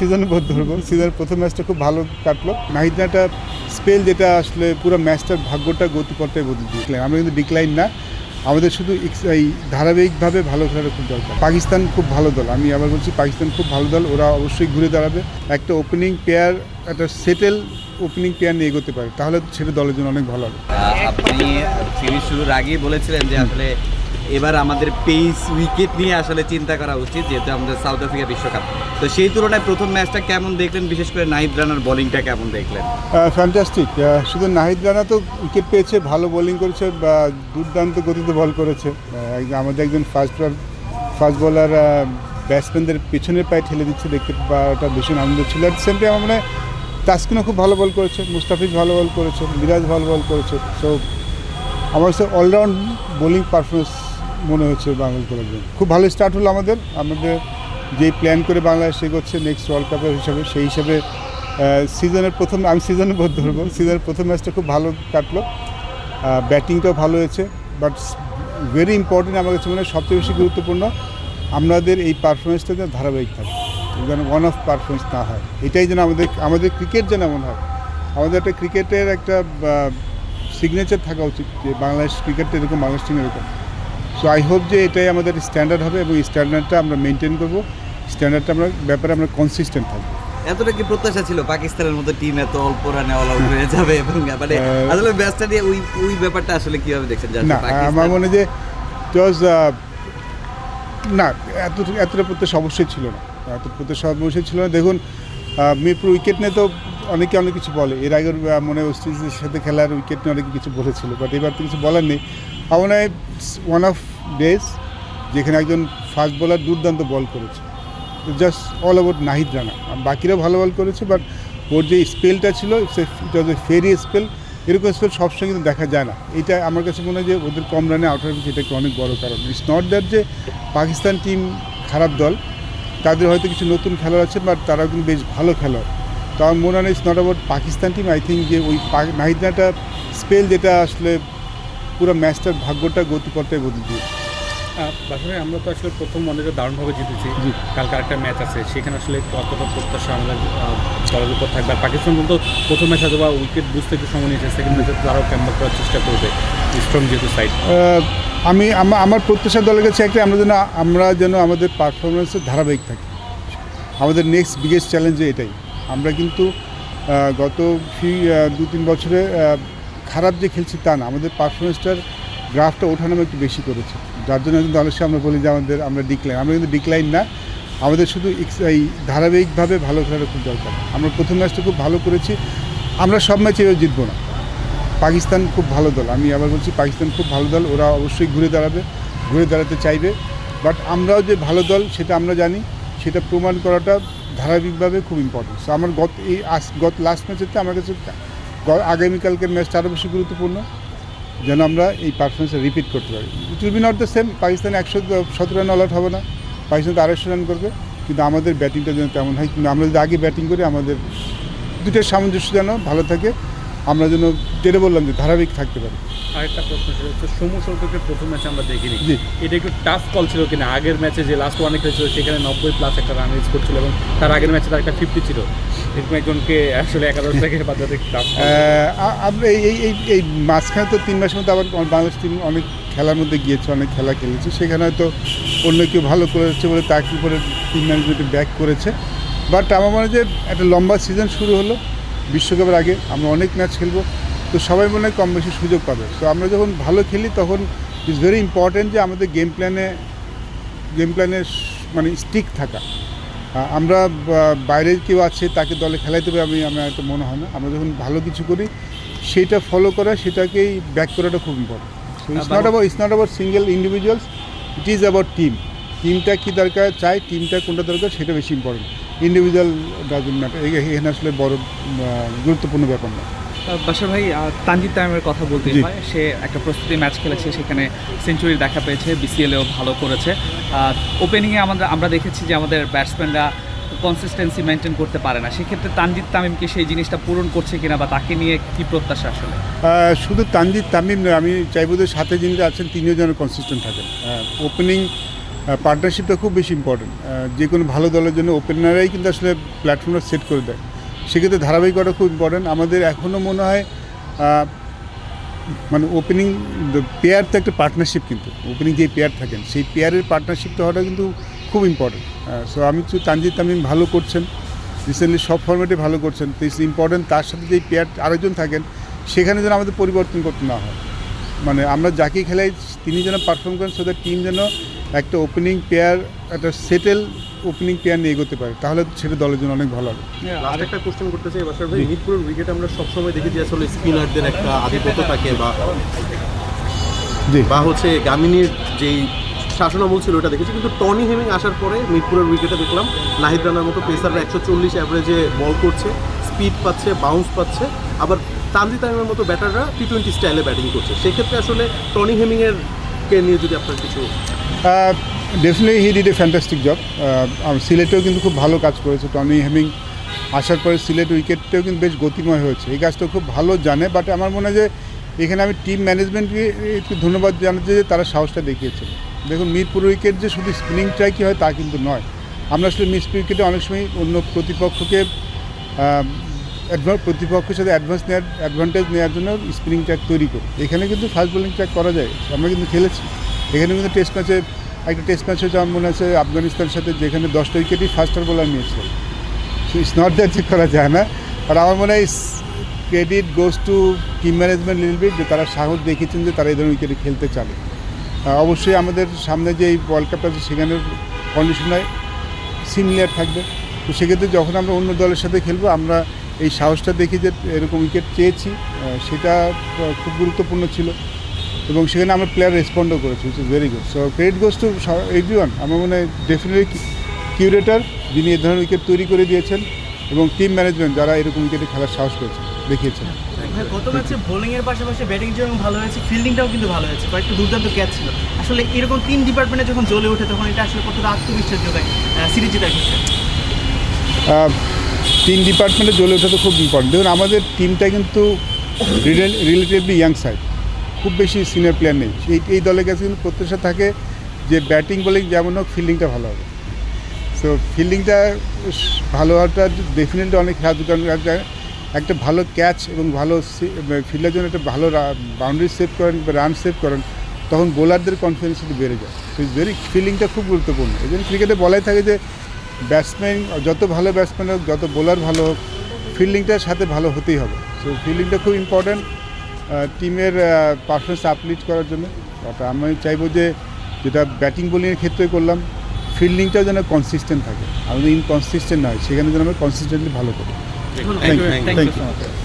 সিজনে ধরবো। সিজনের প্রথম ম্যাচটা খুব ভালো কাটলো। নাহিদ রানাটা স্পেল যেটা আসলে পুরো ম্যাচটার ভাগ্যটা গতিপথটাই বদলে দিয়েছিলেন। আমরা কিন্তু ডিক্লাইন না, আমাদের শুধু এই ধারাবাহিকভাবে ভালো খেলার খুব দরকার। পাকিস্তান খুব ভালো দল, আমি আবার বলছি পাকিস্তান খুব ভালো দল, ওরা অবশ্যই ঘুরে দাঁড়াবে। একটা ওপেনিং পেয়ার, একটা সেটেল ওপেনিং পেয়ার নিয়ে এগোতে পারে, তাহলে সেটা দলের জন্য অনেক ভালো হবে। আপনি সিরিজ শুরুর আগেই বলেছিলেন যে আসলে এবার আমাদের পেস উইকেট নিয়ে আসলে চিন্তা করা উচিত, যেহেতু আমাদের সাউথ আফ্রিকা বিশ্বকাপ। তো সেই তুলনায় প্রথম ম্যাচটা কেমন দেখলেন, বিশেষ করে নাহিদ রানার বোলিংটা কেমন দেখলেন? ফ্যান্টাস্টিক। শুধু নাহিদ রানা তো উইকেট পেয়েছে, ভালো বোলিং করেছে, দুর্দান্ত গতিতে বল করেছে। আমাদের একজন ফাস্ট বোলার ব্যাটসম্যানদের পেছনের পায়ে ঠেলে দিচ্ছে, দেখতে পাওয়াটা ভীষণ আনন্দ ছিল। অ্যাট সেম টাইম আমরা তাসকিনও খুব ভালো বল করেছে, মুস্তাফিজ ভালো বল করেছে, মিরাজ ভালো বল করেছে। সো আমার কাছে অলরাউন্ড বোলিং পারফরমেন্স মনে হচ্ছে বাংলাদেশ দলের জন্য। খুব ভালো স্টার্ট হলো আমাদের যেই প্ল্যান করে বাংলাদেশ এগোচ্ছে নেক্সট ওয়ার্ল্ড কাপের হিসাবে, সেই হিসাবে সিজনের প্রথম, আমি সিজনে ধরবো, সিজনের প্রথম ম্যাচটা খুব ভালো কাটলো। ব্যাটিংটাও ভালো হয়েছে, বাট ভেরি ইম্পর্টেন্ট আমার কাছে মনে হয় সবচেয়ে বেশি গুরুত্বপূর্ণ আমাদের এই পারফরমেন্সটা যেন ধারাবাহিক থাকে, যেন ওয়ান অফ পারফরমেন্স না হয়। এটাই যেন আমাদের ক্রিকেট যেন এমন হয়, আমাদের একটা ক্রিকেটের একটা সিগনেচার থাকা উচিত যে বাংলাদেশ ক্রিকেটটা এরকম, বাংলাদেশ টিম এরকম। সো আই হোপ যে এটাই আমাদের স্ট্যান্ডার্ড হবে এবং এই স্ট্যান্ডার্ডটা আমরা মেনটেন করবো, স্ট্যান্ডার্ডটা ব্যাপারে আমরা কনসিস্টেন্ট থাকবো। এতটা কি প্রত্যাশা ছিল পাকিস্তানের মতো টিম এত অল্প রানে অল আউট হয়ে যাবে? এবং মানে আসলে ম্যাচটা নিয়ে ওই ব্যাপারটা আসলে কিভাবে দেখছেন? না, আমার মনে হয় যে না, এতটা প্রত্যাশা অবশ্যই ছিল না, এত প্রত্যাশা অবশ্যই ছিল না। দেখুন, মিরপুর উইকেট নিয়ে তো অনেকে অনেক কিছু বলে, এর আগের মনে হয় ওয়েস্ট ইন্ডিজের সাথে খেলার উইকেট নিয়ে অনেকে কিছু বলেছিল, বাট এবার তো কিছু বলার নেই। আমার মনে হয় ওয়ান অফ ডেজ যেখানে একজন ফাস্ট বোলার দুর্দান্ত বল করেছে, just all about Nahid Rana. বাকিরাও ভালো বল করেছে, বাট ওর যে স্পেলটা ছিল ইট ওয়াজ এ ফেরি স্পেল। এরকম স্পেল সবসময় কিন্তু দেখা যায় না। এটা আমার কাছে মনে হয় যে ওদের কম রানে আউট হয়ে গেছে, এটা একটা অনেক বড় কারণ। ইটস নট দ্যাট যে পাকিস্তান টিম খারাপ দল, তাদের হয়তো কিছু নতুন খেলোয়াড় আছে, বাট তারাও কিন্তু বেশ ভালো খেলোয়াড়। তো আমার মনে হয় it's not about Pakistan team. I think যে ওই নাহিদ রানাটা স্পেল যেটা আসলে পুরো ম্যাচটার ভাগ্যটা গতিপথটাই বদলে দিয়েছে। আসলে আমরা তো আসলে প্রথম অনেকটা দারুণভাবে জিতেছি, কালকে একটা ম্যাচ আছে, সেখানে আসলে কতটা প্রত্যাশা আমাদের দলের উপর থাকবে? আর পাকিস্তান কিন্তু প্রথম ম্যাচ হয়তো বা উইকেট বুঝতে একটু সময় নিয়েছে, সেকেন্ড ম্যাচে তারাও ক্যাম্বাক করার চেষ্টা করবে, স্ট্রং যেহেতু সাইড। আমার প্রত্যাশা দলের কাছে একটা, আমরা যেন আমাদের পারফরমেন্সের ধারাবাহিক থাকি। আমাদের নেক্সট বিগেস্ট চ্যালেঞ্জে এটাই। আমরা কিন্তু গত 2-3 বছরে খারাপ যে খেলছি তা না, আমাদের পারফরমেন্সটার গ্রাফটা ওঠানামা একটু বেশি করেছে, যার জন্য কিন্তু অবশ্যই আমরা বলি যে আমরা ডিক্লাইন। আমরা কিন্তু ডিক্লাইন না, আমাদের শুধু এই ধারাবাহিকভাবে ভালো খেলার খুব দরকার। আমরা প্রথম ম্যাচটা খুব ভালো করেছি, আমরা সব ম্যাচে এবার জিতবো না। পাকিস্তান খুব ভালো দল, আমি আবার বলছি পাকিস্তান খুব ভালো দল, ওরা অবশ্যই ঘুরে দাঁড়াতে চাইবে। বাট আমরাও যে ভালো দল সেটা আমরা জানি, সেটা প্রমাণ করাটা ধারাবাহিকভাবে খুব ইম্পর্টেন্ট। সো আমার গত লাস্ট ম্যাচেতে আমার কাছে আগামীকালকের ম্যাচটা আরও বেশি গুরুত্বপূর্ণ, যেন আমরা এই পারফরমেন্সটা রিপিট করতে পারি। It will be not the same, Pakistan 117 run all out হবে না, পাকিস্তান তো 250 রান করবে, কিন্তু আমাদের ব্যাটিংটা যেন তেমন হয়। কিন্তু আমরা যদি আগে ব্যাটিং করি, আমাদের দুটোর সামঞ্জস্য যেন ভালো থাকে, আমরা যেন যেটা বললাম যে ধারাবাহিক থাকতে পারি। আরেকটা প্রশ্ন ছিল, সৌম্য সরকারের প্রথম ম্যাচে আমরা দেখিনি, এটা একটু টাফ কল ছিল কিনা? আগের ম্যাচে যে লাস্ট ওয়ানে খেলেছিল সেখানে 90+ একটা রান রিচ করছিল, এবং তার আগের ম্যাচে তার একটা 50 ছিল। এরকম একজনকে আসলে একাদশ থেকে বাজাতে টাফ। আমরা এই মাঝখানে তো 3 মাসের মধ্যে আবার বাংলাদেশ টিম অনেক খেলার মধ্যে গিয়েছে, অনেক খেলা খেলেছে, সেখানে হয়তো অন্য কেউ ভালো করেছে বলে তাকে উপরে টিম ম্যানেজমেন্টে ব্যাক করেছে। বাট আমার মনে হয় যে একটা লম্বা সিজন শুরু হলো, বিশ্বকাপের আগে আমরা অনেক ম্যাচ খেলবো, তো সবাই মনে হয় কম বেশি সুযোগ পাবে। তো আমরা যখন ভালো খেলি তখন ইটস ভেরি ইম্পর্ট্যান্ট যে আমাদের গেম প্ল্যানে মানে স্টিক থাকা। আমরা বাইরের কেউ আছে তাকে দলে খেলাইতে হবে আমার একটা মনে হয় না। আমরা যখন ভালো কিছু করি সেইটা ফলো করা, সেটাকেই ব্যাক করাটা খুব important. So it's not about single individuals, it is about টিমটা কী দরকার চাই, টিমটা কোনটা দরকার সেটা বেশি ইম্পর্টেন্ট। ইন্ডিভিজুয়াল ডাজন্ট ম্যাটার, এখানে আসলে বড় গুরুত্বপূর্ণ ব্যাপার না। বাশার ভাই, তানজিদ তামিমের কথা বলতে হয়, সে একটা প্রস্তুতি ম্যাচ খেলেছে, সেখানে সেঞ্চুরি দেখা পেয়েছে, বিসিএলেও ভালো করেছে। ওপেনিংয়ে আমরা দেখেছি যে আমাদের ব্যাটসম্যানরা কনসিস্টেন্সি মেনটেন করতে পারে না, সেক্ষেত্রে তানজিদ তামিমকে সেই জিনিসটা পূরণ করছে কিনা, বা তাকে নিয়ে কী প্রত্যাশা আসলে? শুধু তানজিদ তামিম নয়, আমি চাইবো যে সাথে যিনি আছেন তিনিও যেন কনসিস্টেন্ট থাকেন। ওপেনিং পার্টনারশিপটা খুব বেশি ইম্পর্টেন্ট। যে কোনো ভালো দলের জন্য ওপেনাররাই কিন্তু আসলে প্ল্যাটফর্মটা সেট করে দেয়, সেক্ষেত্রে ধারাবাহিকতা খুব ইম্পর্টেন্ট। আমাদের এখনও মনে হয় মানে ওপেনিং পেয়ার তো একটা পার্টনারশিপ, কিন্তু ওপেনিং যে পেয়ার থাকেন সেই পেয়ারের পার্টনারশিপটা হওয়াটা কিন্তু খুব ইম্পর্টেন্ট। সো আমি তো তানজিদ তামিম ভালো করছেন, রিসেন্টলি সব ফর্মেটে ভালো করছেন, তো ইটস ইম্পর্টেন্ট তার সাথে যেই পেয়ার আরেকজন থাকেন সেখানে যেন আমাদের পরিবর্তন করতে না হয়। মানে আমরা যাকে খেলাই তিনি যেন পারফর্ম করেন, সো দ্যাট টিম যেন একটা ওপেনিং পেয়ার, একটা সেটেল ওপেনিং পেয়ার নিয়ে এগোতে পারে, তাহলে সেটা দলের জন্য অনেক ভালো হবে। লাস্ট একটা কোশ্চেন করতে চাই বাসার ভাই, মিরপুরের উইকেট আমরা সবসময় দেখি যে আসলে স্পিনারদের একটা আধিপত্য থাকে জি, বা হচ্ছে গামিনীর যেই শাসনামল ছিল ওটা দেখেছি, কিন্তু টনি হেমিং আসার পরে মিরপুরের উইকেটে দেখলাম নাহিদ রানার মতো পেসাররা 140 অ্যাভারেজে বল করছে, স্পিড পাচ্ছে, বাউন্স পাচ্ছে, আবার তানজিদ তামিমের মতো ব্যাটাররা টি-20 স্টাইলে ব্যাটিং করছে। সেক্ষেত্রে আসলে টনি হেমিংয়ের কে নিয়ে যদি আপনার কিছু definitely he did a fantastic job. সিলেটেও কিন্তু খুব ভালো কাজ করেছে টনি হেমিং আসার পরে, সিলেট উইকেটটাও কিন্তু বেশ গতিময় হয়েছে, এই কাজটা খুব ভালো জানে। বাট আমার মনে হয় যে এখানে আমি টিম ম্যানেজমেন্টকে একটু ধন্যবাদ জানাচ্ছি যে তারা সাহসটা দেখিয়েছে। দেখুন মিরপুর উইকেট যে শুধু স্পিনিং ট্রাই কী হয় তা কিন্তু নয়, আমরা আসলে মিরপুর উইকেটে অনেক সময় অন্য প্রতিপক্ষকে প্রতিপক্ষের সাথে অ্যাডভান্টেজ নেওয়ার জন্য স্পিনিং ট্র্যাক তৈরি করি। এখানে কিন্তু ফাস্ট বোলিং ট্র্যাক করা যায়, আমরা কিন্তু খেলেছি। এখানে কিন্তু টেস্ট ম্যাচে একটা টেস্ট ম্যাচ হয়েছে আমার মনে আছে আফগানিস্তানের সাথে, যেখানে 10টা উইকেটই ফাস্টার বোলার নিয়েছিল। সো ইটস নট দ্যাট যে করা যায় না। আর আমার মনে হয় credit goes to team management little bit, যে তারা সাহস দেখিয়েছেন যে তারা এই ধরনের উইকেটে খেলতে চাবে। অবশ্যই আমাদের সামনে যে এই ওয়ার্ল্ড কাপটা আছে সেখানের কন্ডিশনে সিমিলার থাকবে, তো সেক্ষেত্রে যখন আমরা অন্য দলের সাথে খেলবো আমরা এই সাহসটা দেখি যে এরকম উইকেট চেয়েছি, সেটা খুব গুরুত্বপূর্ণ ছিল এবং সেখানে আমরা প্লেয়ার রেসপন্ডও করেছি, which is very good. So credit goes to everyone. আমার মনে হয় ডেফিনেটলি কিউরেটর যিনি এই ধরনের উইকেট তৈরি করে দিয়েছেন এবং টিম ম্যানেজমেন্ট যারা এরকম উইকেটে খেলার সাহস করেছে দেখিয়েছেন। গত ম্যাচে বোলিংয়ের পাশাপাশি ব্যাটিং যেমন ভালো হয়েছে, ফিল্ডিংটাও কিন্তু ভালো হয়েছে, কয়েকটা দুর্দান্ত ক্যাচ ছিল। আসলে এরকম তিন ডিপার্টমেন্টে যখন জ্বলে ওঠে তখন এটা আসলে কতটা আত্মবিশ্বাস যোগায় সিরিজ জেতার ক্ষেত্রে? তিন ডিপার্টমেন্টে জ্বলে ওঠা তো খুব ইম্পর্টেন্ট। দেখুন আমাদের টিমটা কিন্তু রিলেটিভলি ইয়াং সাইড, খুব বেশি সিনিয়র প্লেয়ার নেই। এই দলের কাছে কিন্তু প্রত্যাশা থাকে যে ব্যাটিং বোলিং যেমন হোক ফিল্ডিংটা ভালো হবে। সো ফিল্ডিংটা ভালো হওয়াটা ডেফিনেটলি অনেক সাহায্য, কারণ একটা ভালো ক্যাচ এবং ভালো ফিল্ডের জন্য একটা ভালো বাউন্ডারি সেভ করেন বা রান সেভ করেন, তখন বোলারদের কনফিডেন্স একটু বেড়ে যায়। সো ইটস ভেরি ফিল্ডিংটা খুব গুরুত্বপূর্ণ। এই জন্য ক্রিকেটে বলাই থাকে যে ব্যাটসম্যান যত ভালো ব্যাটসম্যান হোক, যত বোলার ভালো হোক, ফিল্ডিংটার সাথে ভালো হতেই হবে। সো ফিল্ডিংটা খুব ইম্পর্ট্যান্ট টিমের পারফরমেন্স আপলিফ্ট করার জন্য। আমি চাইবো যে যেটা ব্যাটিং বোলিংয়ের ক্ষেত্রে করলাম, ফিল্ডিংটাও যেন কনসিস্টেন্ট থাকে, আমাদের ইনকনসিস্টেন্ট নয়, সেখানে যেন আমরা কনসিস্টেন্টলি ভালো করি। Thank you. Thank you.